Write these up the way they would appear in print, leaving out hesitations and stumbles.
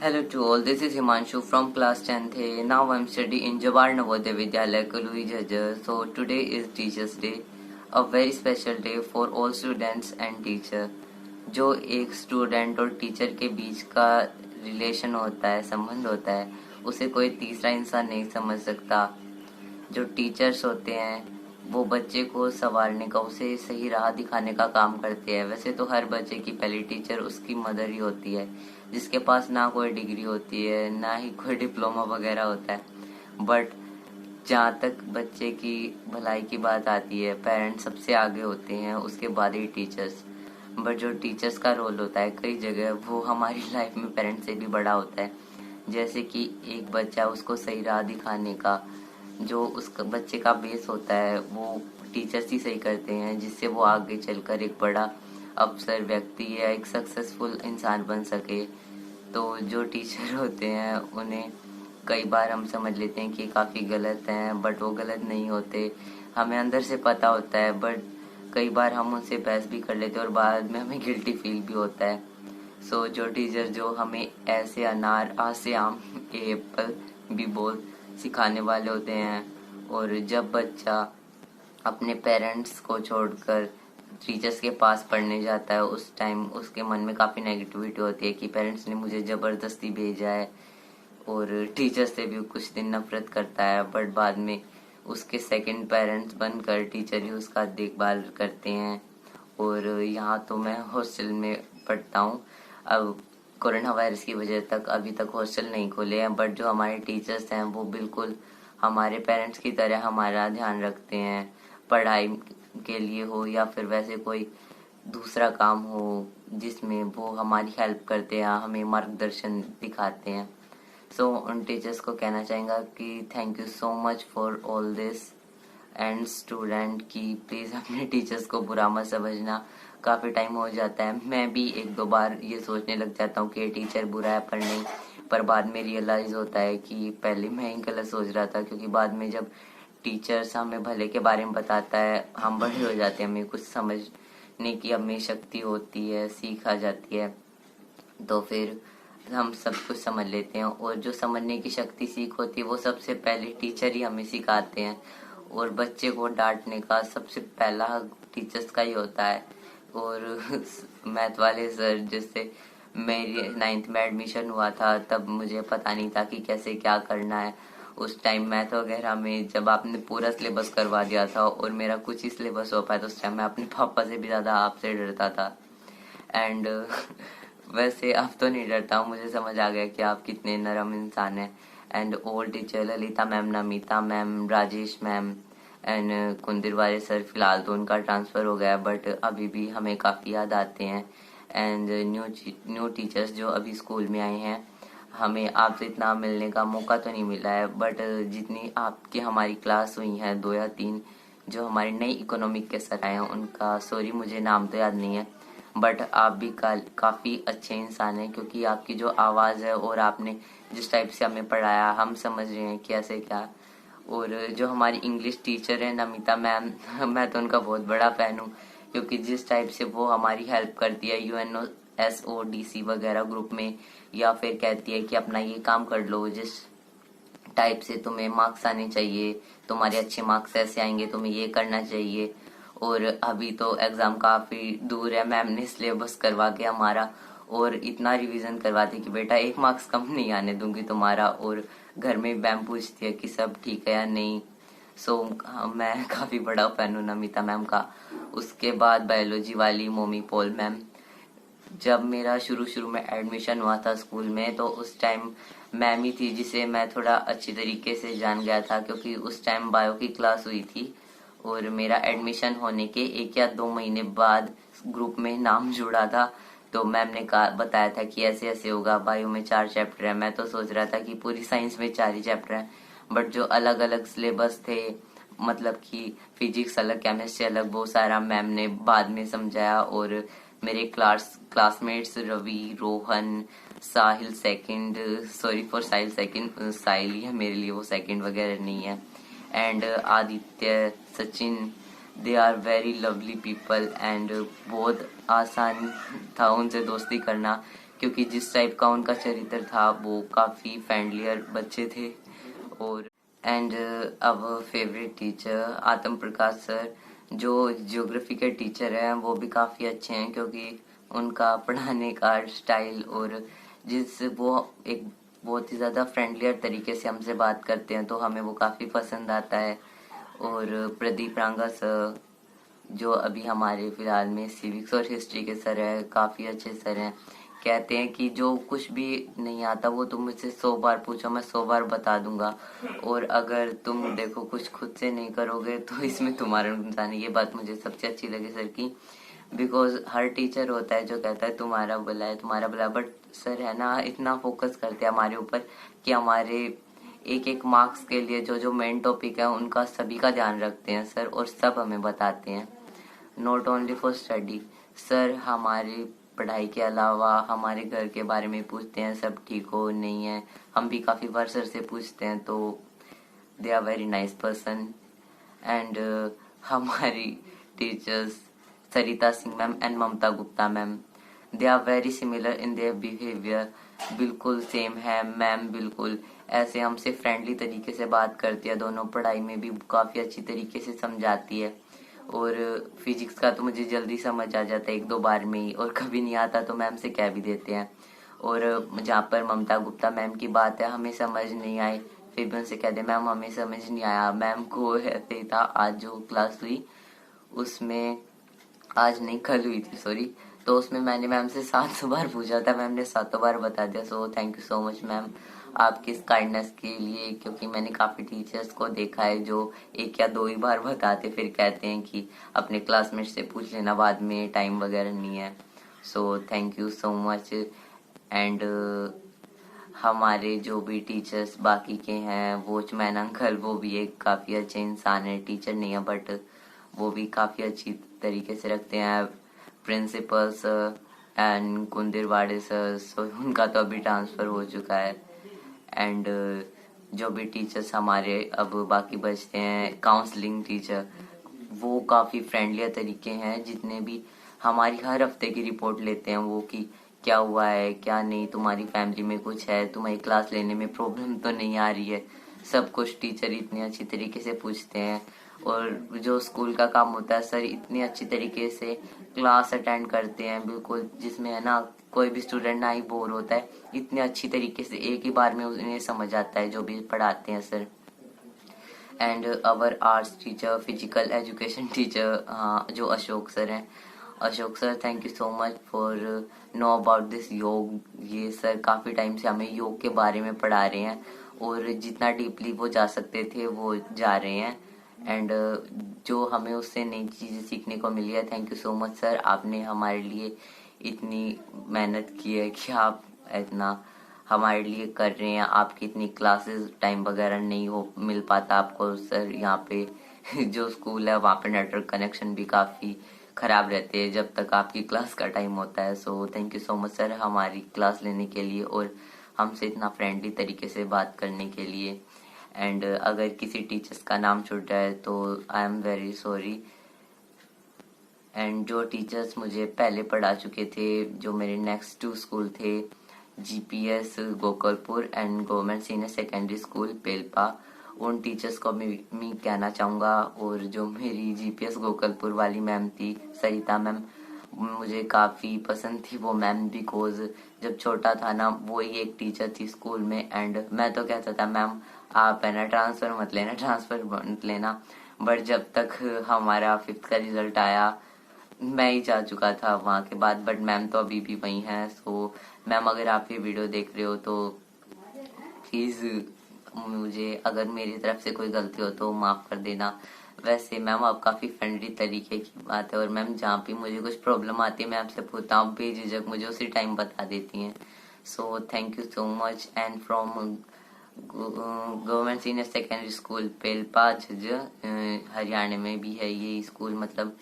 Hello to all, this is Himanshu from class 10th A. Now I'm studying in Jawahar Navodaya Vidyalaya, Kalui Jhajjar. So today is Teachers Day, a very special day for all students and teacher. जो एक student और teacher के बीच का relation होता है, संबंध होता है, उसे कोई तीसरा इंसान नहीं समझ सकता। जो टीचर्स होते हैं वो बच्चे को संवारने का, उसे सही राह दिखाने का काम करते हैं। वैसे तो हर बच्चे की पहली टीचर उसकी मदर ही होती है, जिसके पास ना कोई डिग्री होती है ना ही कोई डिप्लोमा वगैरह होता है। बट जहाँ तक बच्चे की भलाई की बात आती है, पेरेंट्स सबसे आगे होते हैं, उसके बाद ही टीचर्स। बट जो टीचर्स का रोल होता है कई जगह वो हमारी लाइफ में पेरेंट्स से भी बड़ा होता है। जैसे कि एक बच्चा, उसको सही राह दिखाने का जो उस बच्चे का बेस होता है वो टीचर्स ही सही करते हैं, जिससे वो आगे चलकर एक बड़ा अफसर, व्यक्ति या एक सक्सेसफुल इंसान बन सके। तो जो टीचर होते हैं उन्हें कई बार हम समझ लेते हैं कि काफ़ी गलत हैं, बट वो गलत नहीं होते। हमें अंदर से पता होता है, बट कई बार हम उनसे बहस भी कर लेते हैं और बाद में हमें गिल्टी फील भी होता है। सो जो टीचर जो हमें ऐसे अनार आ से आम एप्पल भी बोल सिखाने वाले होते हैं। और जब बच्चा अपने पेरेंट्स को छोड़कर टीचर्स के पास पढ़ने जाता है, उस टाइम उसके मन में काफ़ी नेगेटिविटी होती है कि पेरेंट्स ने मुझे ज़बरदस्ती भेजा है, और टीचर से भी कुछ दिन नफरत करता है। बट बाद में उसके सेकंड पेरेंट्स बनकर टीचर ही उसका देखभाल करते हैं। और यहाँ तो मैं हॉस्टल में पढ़ता हूँ। अब कोरोना वायरस की वजह तक अभी तक हॉस्टल नहीं खोले हैं, बट जो हमारे टीचर्स हैं वो बिल्कुल हमारे पेरेंट्स की तरह हमारा ध्यान रखते हैं, पढ़ाई के लिए हो या फिर वैसे कोई दूसरा काम हो जिसमें वो हमारी हेल्प करते हैं, हमें मार्गदर्शन दिखाते हैं। सो उन टीचर्स को कहना चाहेंगे कि thank you so much for all this. And student की प्लीज़ अपने टीचर्स को बुरा मत समझना। काफ़ी टाइम हो जाता है, मैं भी एक दो बार ये सोचने लग जाता हूँ कि ये टीचर बुरा है, पर नहीं। पर बाद में रियलाइज़ होता है कि पहले मैं ही गलत सोच रहा था, क्योंकि बाद में जब टीचर्स हमें भले के बारे में बताता है, हम बड़े हो जाते हैं, हमें कुछ समझने की हमें शक्ति होती है, सीख आ जाती है, तो फिर हम सब कुछ समझ लेते हैं। और जो समझने की शक्ति, सीख होती है, वो सबसे पहले टीचर ही हमें सिखाते हैं। और बच्चे को डांटने का सबसे पहला हक टीचर्स का ही होता है। और मैथ वाले सर, जिससे मेरी 9th में एडमिशन हुआ था, तब मुझे पता नहीं था कि कैसे क्या करना है। उस टाइम मैथ वगैरह में जब आपने पूरा सिलेबस करवा दिया था और मेरा कुछ ही सिलेबस हो पाया, तो उस टाइम मैं अपने पापा से भी ज़्यादा आपसे डरता था। एंड वैसे अब तो नहीं डरता हूँ, मुझे समझ आ गया कि आप कितने नरम इंसान हैं। And old teacher Lalita ma'am, Namita ma'am, Rajesh ma'am and Kundirware sir, फिलहाल तो उनका ट्रांसफ़र हो गया, बट अभी भी हमें काफ़ी याद आते हैं। एंड न्यू टीचर्स जो अभी स्कूल में आए हैं, हमें आपसे इतना मिलने का मौका तो नहीं मिला है, बट जितनी आपकी हमारी क्लास हुई हैं 2 या 3, जो हमारे नई इकोनॉमिक के सर आए हैं, उनका सॉरी मुझे नाम तो याद नहीं है, बट आप भी काफ़ी अच्छे इंसान हैं, क्योंकि आपकी जो आवाज़ है और आपने जिस टाइप से हमें पढ़ाया, हम समझ रहे हैं कैसे क्या। और जो हमारी इंग्लिश टीचर है नमिता मैम, मैं तो उनका बहुत बड़ा फ़ैन हूँ, क्योंकि जिस टाइप से वो हमारी हेल्प करती है UNOSODC वगैरह ग्रुप में, या फिर कहती है कि अपना ये काम कर लो, जिस टाइप से तुम्हें मार्क्स आने चाहिए, तुम्हारे अच्छे मार्क्स ऐसे आएंगे, तुम्हें ये करना चाहिए। और अभी तो एग्ज़ाम काफ़ी दूर है, मैम ने सिलेबस करवा के हमारा और इतना रिवीजन करवाती कि बेटा 1 मार्क्स कम नहीं आने दूंगी तुम्हारा। और घर में मैम पूछती है कि सब ठीक है या नहीं। सो मैं काफ़ी बड़ा फैन हूँ नमिता मैम का। उसके बाद बायोलॉजी वाली मोमी पॉल मैम, जब मेरा शुरू में एडमिशन हुआ था स्कूल में, तो उस टाइम मैम ही थी जिसे मैं थोड़ा अच्छी तरीके से जान गया था, क्योंकि उस टाइम बायो की क्लास हुई थी और मेरा एडमिशन होने के 1 या 2 महीने बाद ग्रुप में नाम जुड़ा था। तो मैम ने कहा, बताया था कि ऐसे ऐसे होगा, बायो में 4 चैप्टर है। मैं तो सोच रहा था कि पूरी साइंस में 4 ही चैप्टर हैं, बट जो अलग अलग सिलेबस थे, मतलब कि फिजिक्स अलग, केमिस्ट्री अलग, वो सारा मैम ने बाद में समझाया। और मेरे classmates Ravi, Rohan, Sahil second, sorry for Sahil second, Sahil ही है मेरे लिए, वो सेकंड वगैरह नहीं है। And Aditya, Sachin, they are very lovely people. And बहुत आसान था उनसे दोस्ती करना, क्योंकि जिस टाइप का उनका चरित्र था वो काफ़ी फ्रेंडलियर बच्चे थे। और एंड आवर फेवरेट टीचर आत्म प्रकाश सर, जो ज्योग्राफी के टीचर हैं, वो भी काफ़ी अच्छे हैं क्योंकि उनका पढ़ाने का स्टाइल और जिस वो एक बहुत ही ज़्यादा फ्रेंडलियर तरीके से हमसे बात करते हैं तो हमें वो काफ़ी पसंद आता है। और प्रदीप रांगा सर, जो अभी हमारे फिलहाल में सिविक्स और हिस्ट्री के सर है, काफ़ी अच्छे सर हैं। कहते हैं कि जो कुछ भी नहीं आता वो तुम मुझसे 100 बार पूछो, मैं 100 बार बता दूंगा, और अगर तुम देखो कुछ खुद से नहीं करोगे तो इसमें तुम्हारा नुकसान है। ये बात मुझे सबसे अच्छी लगी सर की, बिकॉज हर टीचर होता है जो कहता है तुम्हारा भला है तुम्हारा भला, बट सर है ना इतना फोकस करते हैं हमारे ऊपर कि हमारे एक एक मार्क्स के लिए जो जो मेन टॉपिक है उनका सभी का ध्यान रखते हैं सर, और सब हमें बताते हैं। Not only for study, sir हमारी पढ़ाई के अलावा हमारे घर के बारे में पूछते हैं, सब ठीक हो नहीं है, हम भी काफ़ी बार सर से पूछते हैं, तो they are very nice person. And हमारी teachers Sarita Singh ma'am and Mamta Gupta ma'am, they are very similar in their behaviour, बिल्कुल सेम है मैम, बिल्कुल ऐसे हमसे फ्रेंडली तरीके से बात करती है, दोनों पढ़ाई में भी काफ़ी अच्छी तरीके से समझाती है। और फिजिक्स का तो मुझे जल्दी समझ आ जाता है 1-2 बार में ही, और कभी नहीं आता तो मैम से कह भी देते हैं। और जहाँ पर ममता गुप्ता मैम की बात है, हमें समझ नहीं आई फिर भी उनसे कह दे मैम हमें समझ नहीं आया, मैम को ऐसे ही था। आज जो क्लास हुई उसमें, आज नहीं कल हुई थी सॉरी, तो उसमें मैंने मैम से 700 बार पूछा था, मैम ने 7 बार बता दिया। सो thank you so much ma'am आपकी इस काइंडनेस के लिए, क्योंकि मैंने काफ़ी टीचर्स को देखा है जो 1 या 2 ही बार बताते फिर कहते हैं कि अपने क्लासमेट से पूछ लेना बाद में, टाइम वगैरह नहीं है। सो thank you so much. And हमारे जो भी टीचर्स बाकी के हैं, वॉचमैन अंकल, वो भी एक काफ़ी अच्छे इंसान है, टीचर नहीं है बट वो भी काफ़ी अच्छी तरीके से रखते हैं। प्रिंसिपल सर एंड कुंदिरवाड़े सर, सो उनका तो अभी ट्रांसफ़र हो चुका है। एंड जो भी टीचर्स हमारे अब बाकी बचते हैं, काउंसलिंग टीचर, वो काफ़ी फ्रेंडली तरीके हैं, जितने भी हमारी हर हफ्ते की रिपोर्ट लेते हैं वो कि क्या हुआ है क्या नहीं, तुम्हारी फैमिली में कुछ है, तुम्हारी क्लास लेने में प्रॉब्लम तो नहीं आ रही है, सब कुछ टीचर इतनी अच्छी तरीके से पूछते हैं। और जो स्कूल का काम होता है सर इतनी अच्छी तरीके से क्लास अटेंड करते हैं, बिल्कुल जिसमें है ना कोई भी स्टूडेंट ना ही बोर होता है, इतनी अच्छी तरीके से एक ही बार में उन्हें समझ आता है जो भी पढ़ाते हैं sir. And our arts teacher, physical education teacher, जो अशोक सर हैं, Ashok sir thank you so much for know about this योग। ये सर काफ़ी टाइम से हमें योग के बारे में पढ़ा रहे हैं और जितना डीपली वो जा सकते थे वो जा रहे हैं। एंड जो हमें उससे नई चीज़ें सीखने को मिली है, thank you so much sir, आपने हमारे लिए इतनी मेहनत की है कि आप इतना हमारे लिए कर रहे हैं। आपकी इतनी क्लासेस टाइम वगैरह नहीं हो मिल पाता आपको सर, यहाँ पे जो स्कूल है वहाँ पे नेटवर्क कनेक्शन भी काफ़ी ख़राब रहते हैं जब तक आपकी क्लास का टाइम होता है। सो thank you so much sir हमारी क्लास लेने के लिए और हमसे इतना फ्रेंडली तरीके से बात करने के लिए। एंड अगर किसी टीचर्स का नाम छूट जाए तो I am very sorry. And जो टीचर्स मुझे पहले पढ़ा चुके थे, जो मेरे नेक्स्ट 2 स्कूल थे, GPS Gokalpur and government senior secondary school Pelpa, उन टीचर्स को मैं कहना चाहूँगा। और जो मेरी जीपीएस गोकलपुर वाली मैम थी सरिता मैम, मुझे काफ़ी पसंद थी वो मैम, बिकॉज जब छोटा था ना वो ही एक टीचर थी स्कूल में। एंड मैं तो कहता था मैम आप है ना ट्रांसफ़र मत लेना, ट्रांसफ़र मत लेना, बट जब तक हमारा 5th का रिजल्ट आया मैं ही जा चुका था वहाँ के बाद, बट मैम तो अभी भी वहीं हैं। सो मैम अगर आप ये वीडियो देख रहे हो तो प्लीज़ मुझे अगर मेरी तरफ से कोई गलती हो तो माफ़ कर देना। वैसे मैम आप काफ़ी फ्रेंडली तरीके की बात है, और मैम जहाँ भी मुझे कुछ प्रॉब्लम आती है मैं आपसे पूछता हूँ, बेझिझक मुझे उसी टाइम बता देती हैं। So thank you so much. And from government senior secondary school Pelpa Haryana में भी है ये स्कूल, मतलब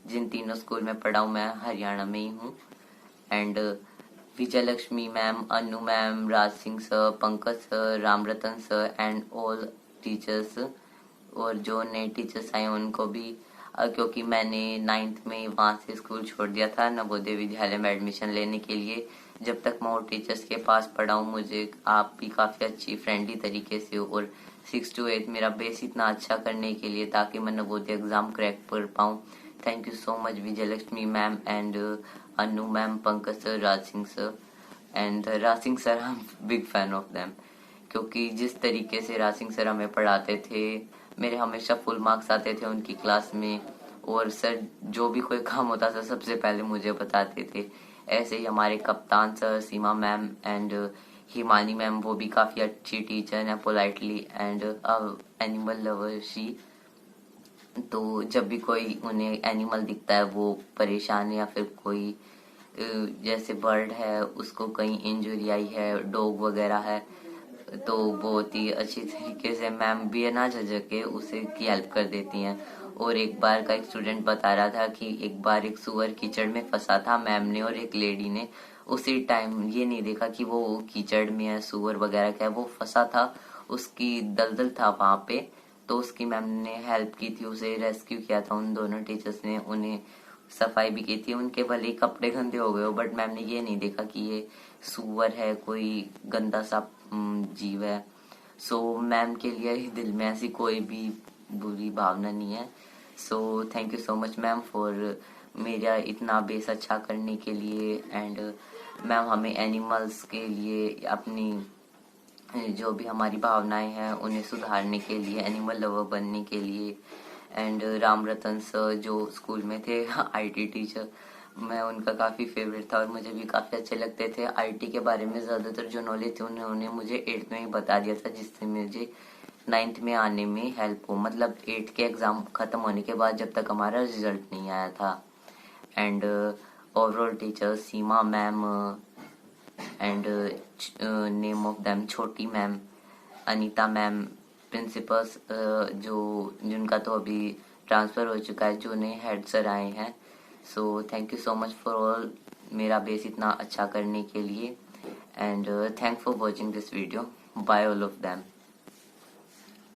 जिन तीनों स्कूल में पढ़ा हूँ मैं हरियाणा में ही हूँ। And Vijay Lakshmi ma'am, Anu ma'am, Raj Singh sir, Pankaj sir, Ram Ratan sir and all teachers, और जो नए टीचर्स आए उनको भी, क्योंकि मैंने 9th में वहाँ से स्कूल छोड़ दिया था नवोदय विद्यालय में एडमिशन लेने के लिए, जब तक मैं और टीचर्स के पास पढ़ा हूँ, मुझे आप भी काफ़ी अच्छी फ्रेंडली तरीके से, और 6 to 8 मेरा बेस इतना अच्छा करने के लिए ताकि मैं नवोदय एग्ज़ाम क्रैक कर पाऊँ। Thank you so much Vijayalakshmi ma'am and Anu ma'am, Pankaj sir, Raj Singh sir and Raj Singh sir, I am big fan of them, क्योंकि जिस तरीके से राज सिंह सर हमें पढ़ाते थे, मेरे हमेशा फुल मार्क्स आते थे उनकी क्लास में, और सर जो भी कोई काम होता था सबसे पहले मुझे बताते थे। ऐसे ही हमारे कप्तान sir, Seema ma'am and Himani ma'am, वो भी काफ़ी अच्छी टीचर हैं, politely and animal lover she. तो जब भी कोई उन्हें एनिमल दिखता है, वो परेशान है या फिर कोई जैसे बर्ड है उसको कहीं इंजरी आई है, डॉग वगैरह है, तो बहुत ही अच्छी तरीके से मैम भी है ना झिझक के उसे की हेल्प कर देती हैं। और एक बार का एक स्टूडेंट बता रहा था कि एक बार एक सुअर कीचड़ में फंसा था, मैम ने और एक लेडी ने उसी टाइम ये नहीं देखा कि वो कीचड़ में है, सुअर वगैरह क्या है, वो फंसा था, उसकी दलदल था वहां पे, तो उसकी मैम ने हेल्प की थी, उसे रेस्क्यू किया था। उन दोनों टीचर्स ने उन्हें सफाई भी की थी, उनके भले ही कपड़े गंदे हो गए हो, बट मैम ने ये नहीं देखा कि ये सुअर है, कोई गंदा सा जीव है। सो मैम के लिए दिल में ऐसी कोई भी बुरी भावना नहीं है। सो thank you so much ma'am for मेरा इतना बेस अच्छा करने के लिए, एंड मैम हमें एनिमल्स के लिए अपनी जो भी हमारी भावनाएं हैं उन्हें सुधारने के लिए, एनिमल लवर बनने के लिए, एंड राम रतन सर जो स्कूल में थे आईटी टीचर, मैं उनका काफ़ी फेवरेट था और मुझे भी काफ़ी अच्छे लगते थे। आईटी के बारे में ज़्यादातर जो नॉलेज थी उन्होंने मुझे 8th में ही बता दिया था, जिससे मुझे 9th में आने में हेल्प हो, मतलब 8th के एग्ज़ाम ख़त्म होने के बाद जब तक हमारा रिजल्ट नहीं आया था। And overall teacher Seema ma'am and name of them छोटी मैम, अनीता मैम, प्रिंसिपल्स जो जिनका तो अभी ट्रांसफ़र हो चुका है, जो नए हेड सर आए हैं। So thank you so much for all मेरा बेस इतना अच्छा करने के लिए, and thank for watching this video, bye all of them.